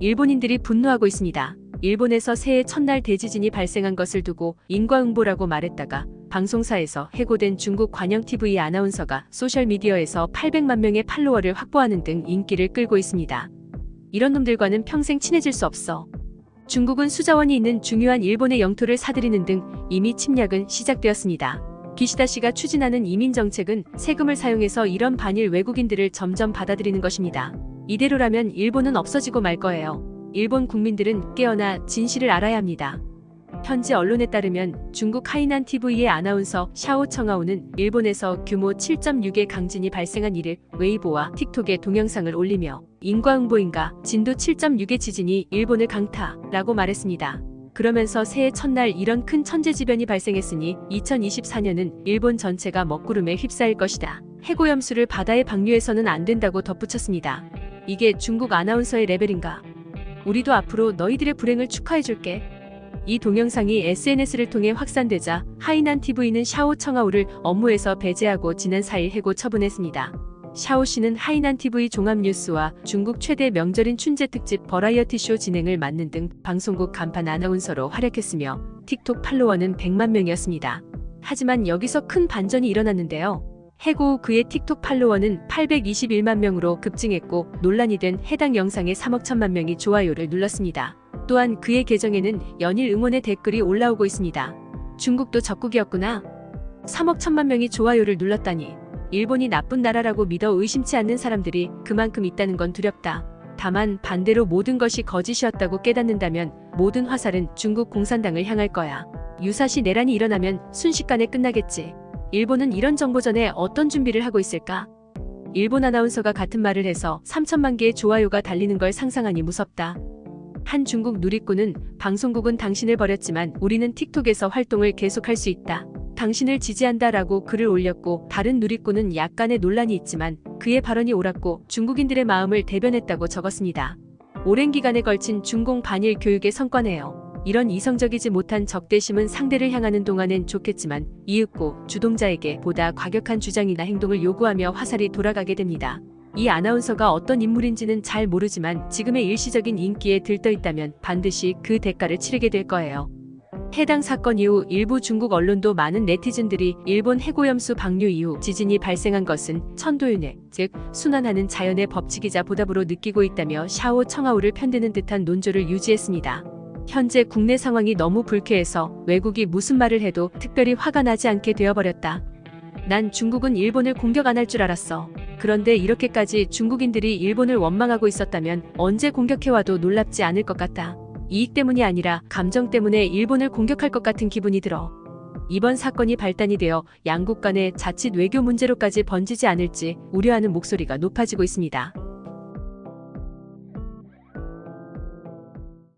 일본인들이 분노하고 있습니다. 일본에서 새해 첫날 대지진이 발생한 것을 두고 인과응보라고 말했다가 방송사에서 해고된 중국 관영TV 아나운서가 소셜미디어에서 800만 명의 팔로워를 확보하는 등 인기를 끌고 있습니다. 이런 놈들과는 평생 친해질 수 없어. 중국은 수자원이 있는 중요한 일본의 영토를 사들이는 등 이미 침략은 시작되었습니다. 기시다 씨가 추진하는 이민정책은 세금을 사용해서 이런 반일 외국인들을 점점 받아들이는 것입니다. 이대로라면 일본은 없어지고 말 거예요. 일본 국민들은 깨어나 진실을 알아야 합니다. 현지 언론에 따르면 중국 하이난 TV의 아나운서 샤오 청아오는 일본에서 규모 7.6의 강진이 발생한 이를 웨이보와 틱톡에 동영상을 올리며 인과응보인가 진도 7.6의 지진이 일본을 강타라고 말했습니다. 그러면서 새해 첫날 이런 큰 천재지변이 발생했으니 2024년은 일본 전체가 먹구름에 휩싸일 것이다. 해고염수를 바다에 방류해서는 안 된다고 덧붙였습니다. 이게 중국 아나운서의 레벨인가? 우리도 앞으로 너희들의 불행을 축하해줄게. 이 동영상이 SNS를 통해 확산되자 하이난 TV는 샤오 청아오를 업무에서 배제하고 지난 4일 해고 처분했습니다. 샤오 씨는 하이난 TV 종합뉴스와 중국 최대 명절인 춘제 특집 버라이어티 쇼 진행을 맡는 등 방송국 간판 아나운서로 활약했으며 틱톡 팔로워는 100만 명이었습니다. 하지만 여기서 큰 반전이 일어났는데요. 해고 후 그의 틱톡 팔로워는 821만 명으로 급증했고 논란이 된 해당 영상에 3억 1천만 명이 좋아요를 눌렀습니다. 또한 그의 계정에는 연일 응원의 댓글이 올라오고 있습니다. 중국도 적국이었구나. 3억 1천만 명이 좋아요를 눌렀다니. 일본이 나쁜 나라라고 믿어 의심치 않는 사람들이 그만큼 있다는 건 두렵다. 다만 반대로 모든 것이 거짓이었다고 깨닫는다면 모든 화살은 중국 공산당을 향할 거야. 유사시 내란이 일어나면 순식간에 끝나겠지. 일본은 이런 정보 전에 어떤 준비를 하고 있을까? 일본 아나운서가 같은 말을 해서 3천만 개의 좋아요가 달리는 걸 상상하니 무섭다. 한 중국 누리꾼은 방송국은 당신을 버렸지만 우리는 틱톡에서 활동을 계속할 수 있다. 당신을 지지한다 라고 글을 올렸고 다른 누리꾼은 약간의 논란이 있지만 그의 발언이 옳았고 중국인들의 마음을 대변했다고 적었습니다. 오랜 기간에 걸친 중공 반일 교육의 성과네요. 이런 이성적이지 못한 적대심은 상대를 향하는 동안엔 좋겠지만 이윽고 주동자에게 보다 과격한 주장이나 행동을 요구하며 화살이 돌아가게 됩니다. 이 아나운서가 어떤 인물인지는 잘 모르지만 지금의 일시적인 인기에 들떠있다면 반드시 그 대가를 치르게 될 거예요. 해당 사건 이후 일부 중국 언론도 많은 네티즌들이 일본 해고염수 방류 이후 지진이 발생한 것은 천도윤회, 즉 순환하는 자연의 법칙이자 보답으로 느끼고 있다며 샤오 청아오를 편드는 듯한 논조를 유지했습니다. 현재 국내 상황이 너무 불쾌해서 외국이 무슨 말을 해도 특별히 화가 나지 않게 되어버렸다. 난 중국은 일본을 공격 안 할 줄 알았어. 그런데 이렇게까지 중국인들이 일본을 원망하고 있었다면 언제 공격해와도 놀랍지 않을 것 같다. 이익 때문이 아니라 감정 때문에 일본을 공격할 것 같은 기분이 들어. 이번 사건이 발단이 되어 양국 간의 자칫 외교 문제로까지 번지지 않을지 우려하는 목소리가 높아지고 있습니다.